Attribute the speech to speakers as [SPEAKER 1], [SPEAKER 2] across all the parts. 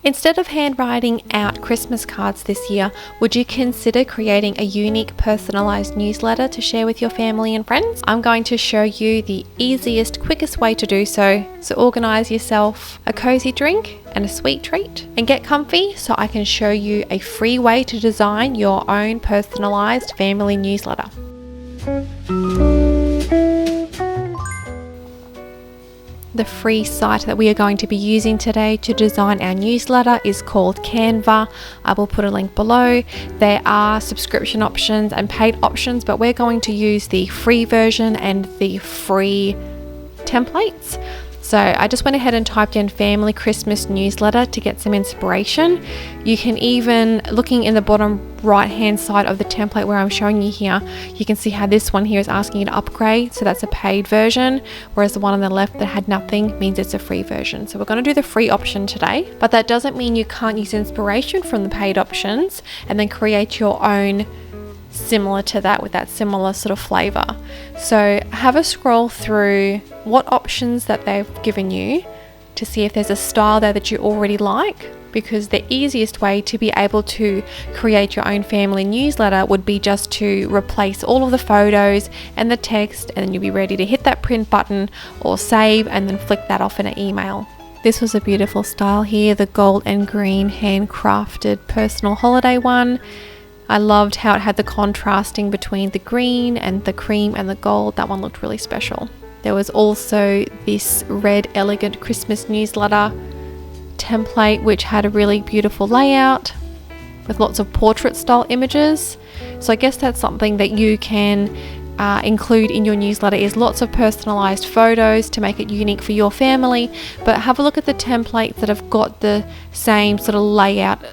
[SPEAKER 1] Instead of handwriting out Christmas cards this year, would you consider creating a unique personalized newsletter to share with your family and friends? I'm going to show you the easiest, quickest way to do so. So organize yourself a cozy drink and a sweet treat and get comfy so I can show you a free way to design your own personalized family newsletter. The free site that we are going to be using today to design our newsletter is called Canva. I will put a link below. There are subscription options and paid options, but we're going to use the free version and the free templates. So I just went ahead and typed in family Christmas newsletter to get some inspiration. You can even, looking in the bottom right hand side of the template where I'm showing you here, you can see how this one here is asking you to upgrade. So that's a paid version, whereas the one on the left that had nothing means it's a free version. So we're going to do the free option today, but that doesn't mean you can't use inspiration from the paid options and then create your own similar to that with that similar sort of flavor. So have a scroll through what options that they've given you to see if there's a style there that you already like, because the easiest way to be able to create your own family newsletter would be just to replace all of the photos and the text, and then you'll be ready to hit that print button or save and then flick that off in an email. This was a beautiful style here, the gold and green handcrafted personal holiday one. I loved how it had the contrasting between the green and the cream and the gold. That one looked really special. There was also this red elegant Christmas newsletter template which had a really beautiful layout with lots of portrait style images. So I guess that's something that you can include in your newsletter, is lots of personalized photos to make it unique for your family. But have a look at the templates that have got the same sort of layout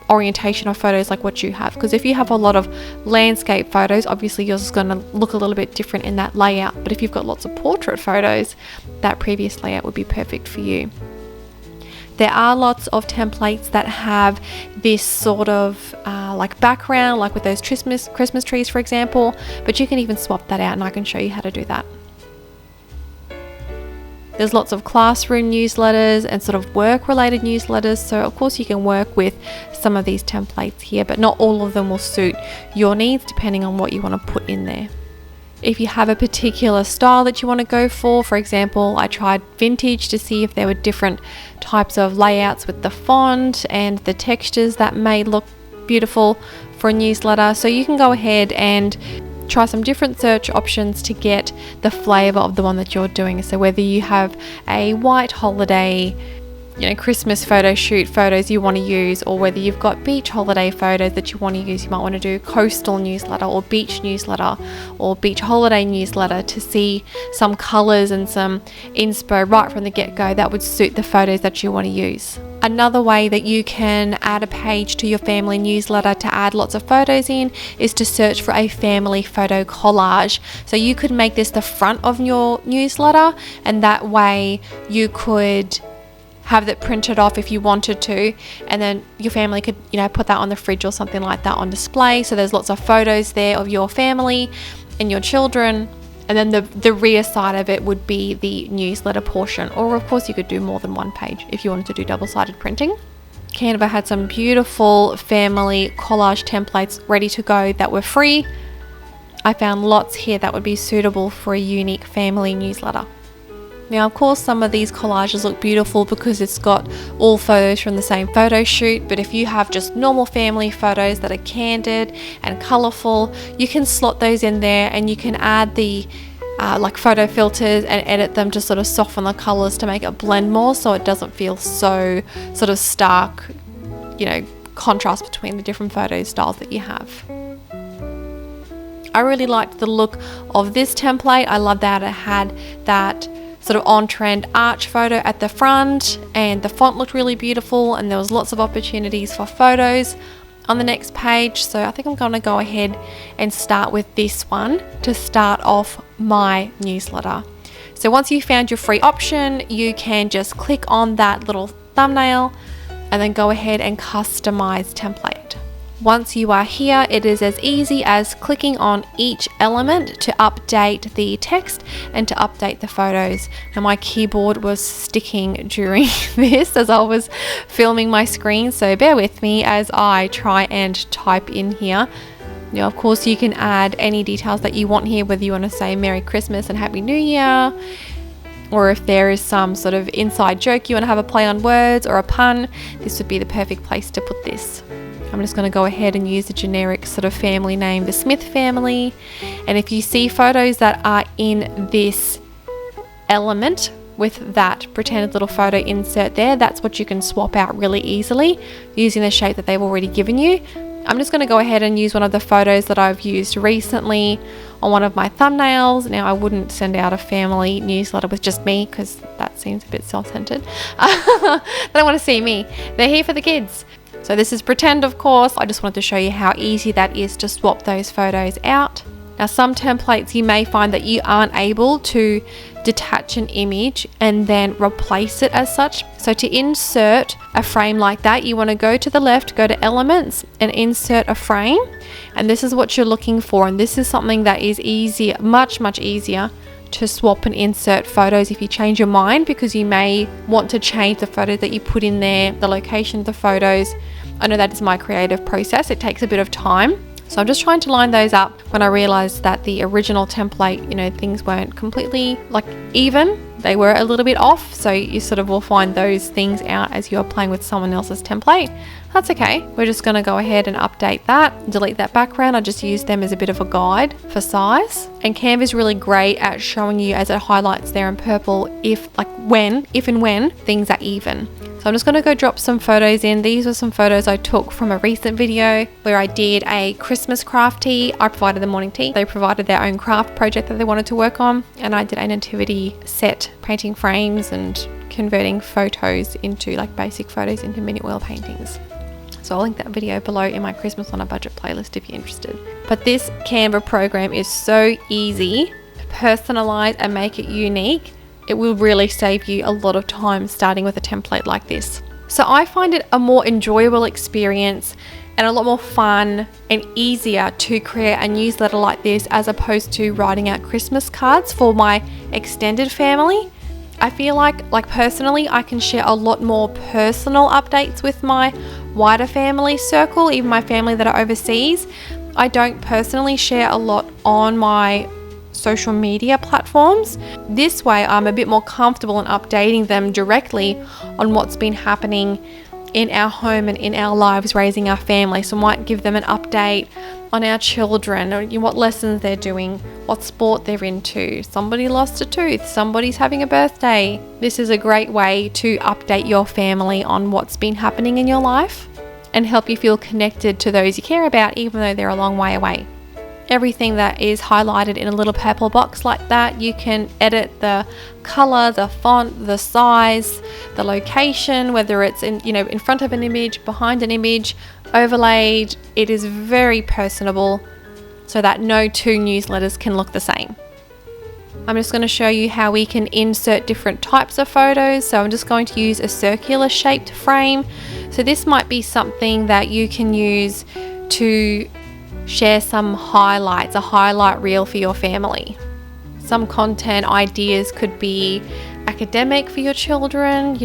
[SPEAKER 1] orientation of photos like what you have, because if you have a lot of landscape photos, obviously yours is going to look a little bit different in that layout, but if you've got lots of portrait photos, that previous layout would be perfect for you. There are lots of templates that have this sort of like background, like with those Christmas trees for example, but you can even swap that out and I can show you how to do that. There's lots of classroom newsletters and sort of work-related newsletters, so of course you can work with some of these templates here, but not all of them will suit your needs depending on what you want to put in there. If you have a particular style that you want to go for example, I tried vintage to see if there were different types of layouts with the font and the textures that may look beautiful for a newsletter, so you can go ahead and try some different search options to get the flavor of the one that you're doing. So whether you have a white holiday, Christmas photo shoot photos you want to use, or whether you've got beach holiday photos that you want to use, you might want to do coastal newsletter or beach newsletter or beach holiday newsletter to see some colors and some inspo right from the get-go that would suit the photos that you want to use. Another way that you can add a page to your family newsletter to add lots of photos in is to search for a family photo collage. So you could make this the front of your newsletter, and that way you could have that printed off if you wanted to, and then your family could put that on the fridge or something like that on display. So there's lots of photos there of your family and your children, and then the rear side of it would be the newsletter portion, or of course you could do more than one page if you wanted to do double-sided printing. Canva had some beautiful family collage templates ready to go that were free. I found lots here that would be suitable for a unique family newsletter. Now, of course, some of these collages look beautiful because it's got all photos from the same photo shoot, but if you have just normal family photos that are candid and colourful, you can slot those in there and you can add the like photo filters and edit them to sort of soften the colours to make it blend more so it doesn't feel so sort of stark, contrast between the different photo styles that you have. I really liked the look of this template. I love that it had that sort of on-trend arch photo at the front, and the font looked really beautiful, and there was lots of opportunities for photos on the next page. So I think I'm going to go ahead and start with this one to start off my newsletter. So once you found your free option, you can just click on that little thumbnail and then go ahead and customize template. Once you are here, it is as easy as clicking on each element to update the text and to update the photos. Now my keyboard was sticking during this as I was filming my screen, so bear with me as I try and type in here. Now, of course, you can add any details that you want here, whether you want to say Merry Christmas and Happy New Year, or if there is some sort of inside joke you want to have a play on words or a pun, this would be the perfect place to put this. I'm just going to go ahead and use a generic sort of family name, the Smith family. And if you see photos that are in this element with that pretended little photo insert there, that's what you can swap out really easily using the shape that they've already given you. I'm just going to go ahead and use one of the photos that I've used recently on one of my thumbnails. Now, I wouldn't send out a family newsletter with just me because that seems a bit self-centered. They don't want to see me. They're here for the kids. So this is pretend, of course. I just wanted to show you how easy that is to swap those photos out. Now, some templates you may find that you aren't able to detach an image and then replace it as such. So to insert a frame like that, you want to go to the left, go to elements and insert a frame. And this is what you're looking for. And this is something that is easier, much easier to swap and insert photos if you change your mind, because you may want to change the photos that you put in there, the location of the photos. I know that is my creative process. It takes a bit of time. So I'm just trying to line those up when I realized that the original template, things weren't completely even. They were a little bit off. So you sort of will find those things out as you're playing with someone else's template. That's okay. We're just going to go ahead and update that, delete that background. I just use them as a bit of a guide for size. And Canva is really great at showing you, as it highlights there in purple, if and when things are even. So I'm just going to go drop some photos in. These were some photos I took from a recent video where I did a Christmas craft tea. I provided the morning tea. They provided their own craft project that they wanted to work on. And I did a nativity set, painting frames and converting photos into basic photos into mini oil paintings. So I'll link that video below in my Christmas on a Budget playlist if you're interested. But this Canva program is so easy to personalize and make it unique. It will really save you a lot of time starting with a template like this. So I find it a more enjoyable experience and a lot more fun and easier to create a newsletter like this as opposed to writing out Christmas cards for my extended family. I feel like personally, I can share a lot more personal updates with my wider family circle, even my family that are overseas. I don't personally share a lot on my social media platforms. This way, I'm a bit more comfortable in updating them directly on what's been happening in our home and in our lives raising our family. So I might give them an update on our children, or what lessons they're doing, what sport they're into, somebody lost a tooth, somebody's having a birthday. This is a great way to update your family on what's been happening in your life and help you feel connected to those you care about, even though they're a long way away. Everything that is highlighted in a little purple box like that, you can edit the color, the font, the size, the location, whether it's in front of an image, behind an image, overlaid. It is very personable so that no two newsletters can look the same. I'm just going to show you how we can insert different types of photos. So I'm just going to use a circular shaped frame. So this might be something that you can use to share some highlights, a highlight reel for your family. Some content ideas could be academic for your children,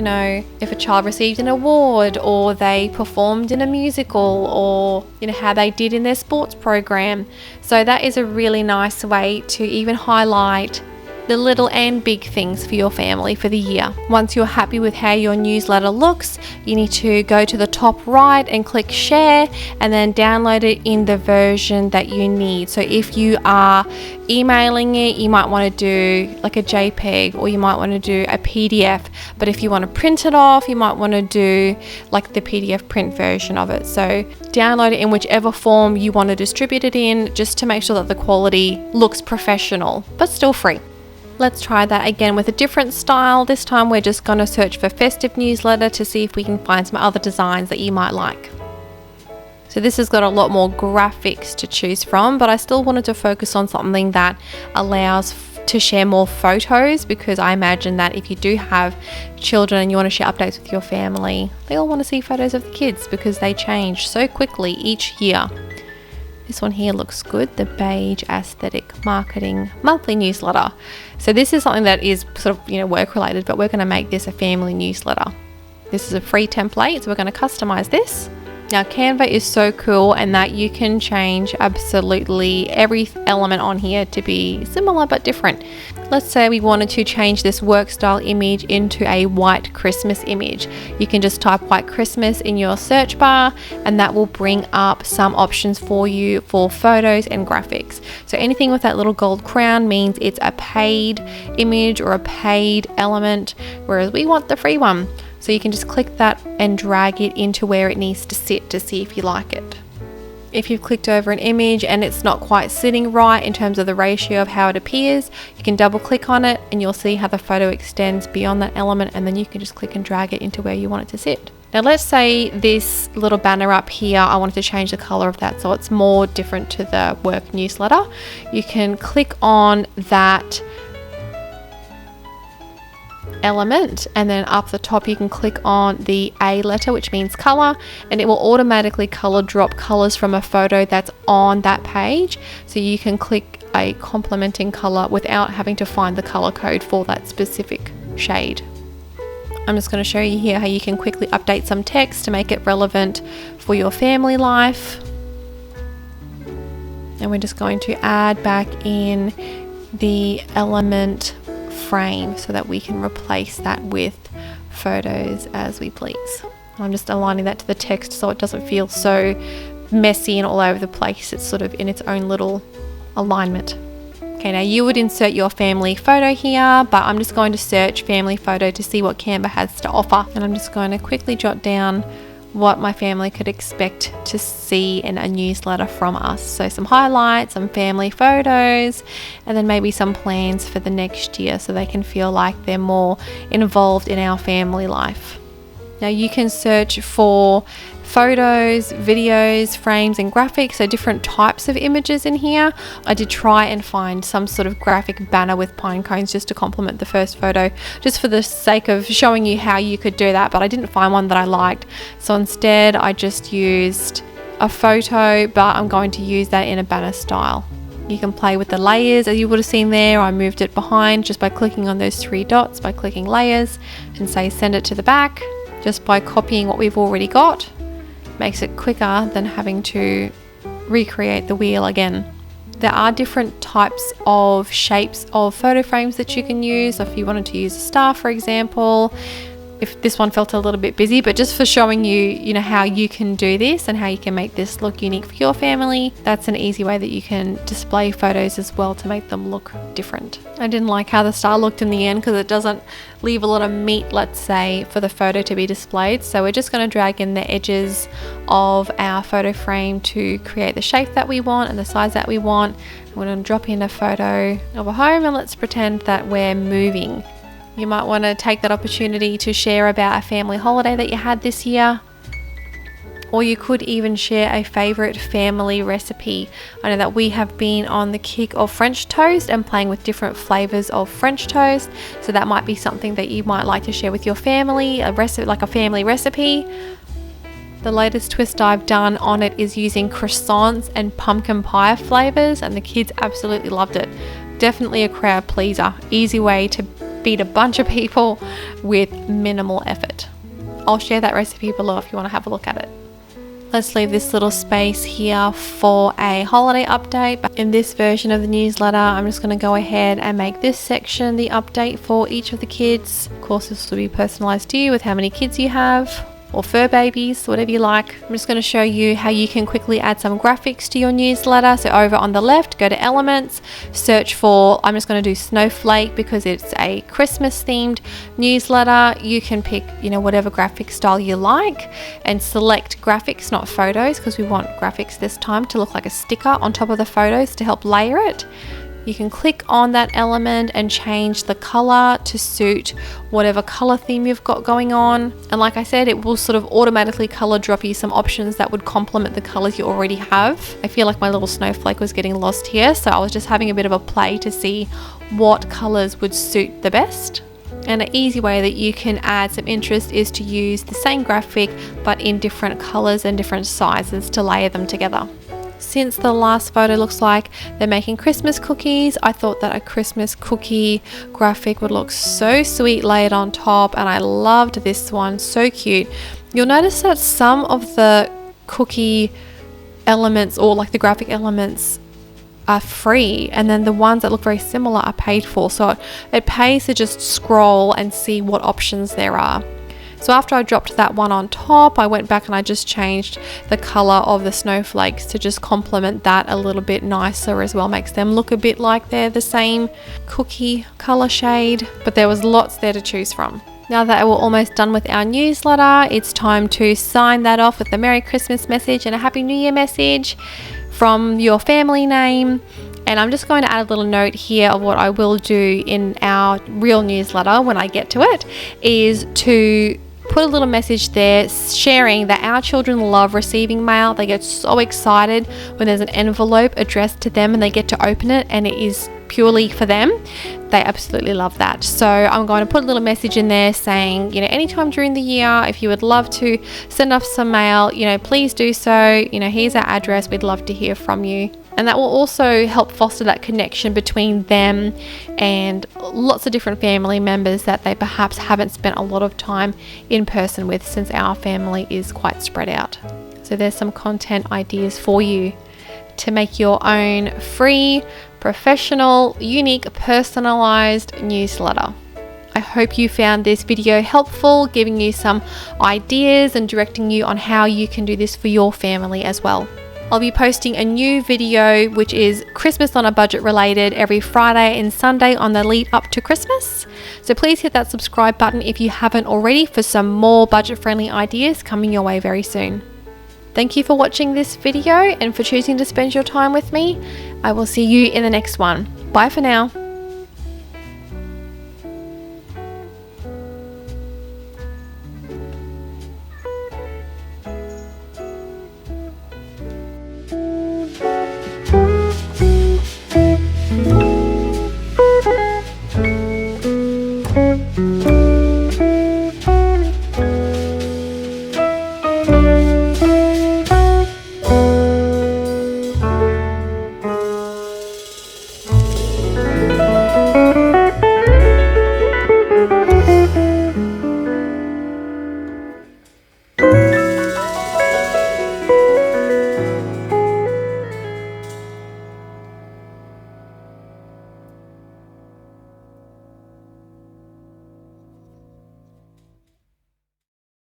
[SPEAKER 1] if a child received an award or they performed in a musical, or how they did in their sports program. So that is a really nice way to even highlight the little and big things for your family for the year. Once you're happy with how your newsletter looks, you need to go to the top right and click share and then download it in the version that you need. So if you are emailing it, you might want to do a JPEG, or you might want to do a PDF. But if you want to print it off, you might want to do the PDF print version of it. So download it in whichever form you want to distribute it in, just to make sure that the quality looks professional, but still free. Let's try that again with a different style. This time we're just going to search for festive newsletter to see if we can find some other designs that you might like. So this has got a lot more graphics to choose from, but I still wanted to focus on something that allows to share more photos, because I imagine that if you do have children and you want to share updates with your family, they all want to see photos of the kids because they change so quickly each year. This one here looks good, the Beige Aesthetic Marketing Monthly Newsletter. So this is something that is sort of, work related, but we're going to make this a family newsletter. This is a free template, so we're going to customize this. Now Canva is so cool, and that you can change absolutely every element on here to be similar but different. Let's say we wanted to change this work style image into a white Christmas image. You can just type white Christmas in your search bar, and that will bring up some options for you for photos and graphics. So anything with that little gold crown means it's a paid image or a paid element, whereas we want the free one. So you can just click that and drag it into where it needs to sit to see if you like it. If you've clicked over an image and it's not quite sitting right in terms of the ratio of how it appears, you can double click on it and you'll see how the photo extends beyond that element, and then you can just click and drag it into where you want it to sit. Now let's say this little banner up here, I wanted to change the color of that so it's more different to the work newsletter. You can click on that element, and then up the top you can click on the A letter, which means color, and it will automatically color drop colors from a photo that's on that page. So you can click a complementing color without having to find the color code for that specific shade. I'm just going to show you here how you can quickly update some text to make it relevant for your family life. And we're just going to add back in the element frame so that we can replace that with photos as we please. I'm just aligning that to the text so it doesn't feel so messy and all over the place. It's sort of in its own little alignment. Okay, now you would insert your family photo here, but I'm just going to search family photo to see what Canva has to offer, and I'm just going to quickly jot down what my family could expect to see in a newsletter from us. So some highlights, some family photos, and then maybe some plans for the next year so they can feel like they're more involved in our family life. Now you can search for photos, videos, frames and graphics, so different types of images in here. I did try and find some sort of graphic banner with pine cones just to complement the first photo, just for the sake of showing you how you could do that, but I didn't find one that I liked. So instead I just used a photo, but I'm going to use that in a banner style. You can play with the layers as you would have seen there. I moved it behind just by clicking on those three dots, by clicking layers and say send it to the back, just by copying what we've already got. Makes it quicker than having to recreate the wheel again. There are different types of shapes of photo frames that you can use. So if you wanted to use a star, for example, if this one felt a little bit busy, but just for showing you, how you can do this and how you can make this look unique for your family, that's an easy way that you can display photos as well to make them look different. I didn't like how the star looked in the end because it doesn't leave a lot of meat, let's say, for the photo to be displayed. So we're just going to drag in the edges of our photo frame to create the shape that we want and the size that we want. We're going to drop in a photo of a home, and let's pretend that we're moving. You might want to take that opportunity to share about a family holiday that you had this year. Or you could even share a favorite family recipe. I know that we have been on the kick of French toast and playing with different flavors of French toast. So that might be something that you might like to share with your family, a recipe, like a family recipe. The latest twist I've done on it is using croissants and pumpkin pie flavors, and the kids absolutely loved it. Definitely a crowd pleaser. Easy way to feed a bunch of people with minimal effort. I'll share that recipe below if you want to have a look at it. Let's leave this little space here for a holiday update. But in this version of the newsletter, I'm just going to go ahead and make this section the update for each of the kids. Of course, this will be personalized to you with how many kids you have, or fur babies, whatever you like. I'm just going to show you how you can quickly add some graphics to your newsletter. So over on the left, go to elements, search for, I'm just going to do snowflake because it's a Christmas themed newsletter. You can pick, whatever graphic style you like and select graphics, not photos, because we want graphics this time to look like a sticker on top of the photos to help layer it. You can click on that element and change the color to suit whatever color theme you've got going on. And like I said, it will sort of automatically color drop you some options that would complement the colors you already have. I feel like my little snowflake was getting lost here, so I was just having a bit of a play to see what colors would suit the best. And an easy way that you can add some interest is to use the same graphic but in different colors and different sizes to layer them together. Since the last photo looks like they're making Christmas cookies, I thought that a Christmas cookie graphic would look so sweet layered on top, and I loved this one, so cute. You'll notice that some of the cookie elements, or like the graphic elements, are free, and then the ones that look very similar are paid for, so it pays to just scroll and see what options there are. So after I dropped that one on top, I went back and I just changed the color of the snowflakes to just complement that a little bit nicer as well. Makes them look a bit like they're the same cookie color shade, but there was lots there to choose from. Now that we're almost done with our newsletter, it's time to sign that off with a Merry Christmas message and a Happy New Year message from your family name. And I'm just going to add a little note here of what I will do in our real newsletter when I get to it, is to put a little message there sharing that our children love receiving mail. They get so excited when there's an envelope addressed to them and they get to open it and it is purely for them. They absolutely love that. So I'm going to put a little message in there saying, anytime during the year, if you would love to send us some mail, please do so. Here's our address. We'd love to hear from you. And that will also help foster that connection between them and lots of different family members that they perhaps haven't spent a lot of time in person with, since our family is quite spread out. So there's some content ideas for you to make your own free, professional, unique, personalized newsletter. I hope you found this video helpful, giving you some ideas and directing you on how you can do this for your family as well. I'll be posting a new video which is Christmas on a Budget related every Friday and Sunday on the lead up to Christmas. So please hit that subscribe button if you haven't already for some more budget friendly ideas coming your way very soon. Thank you for watching this video and for choosing to spend your time with me. I will see you in the next one. Bye for now.
[SPEAKER 2] Thank you.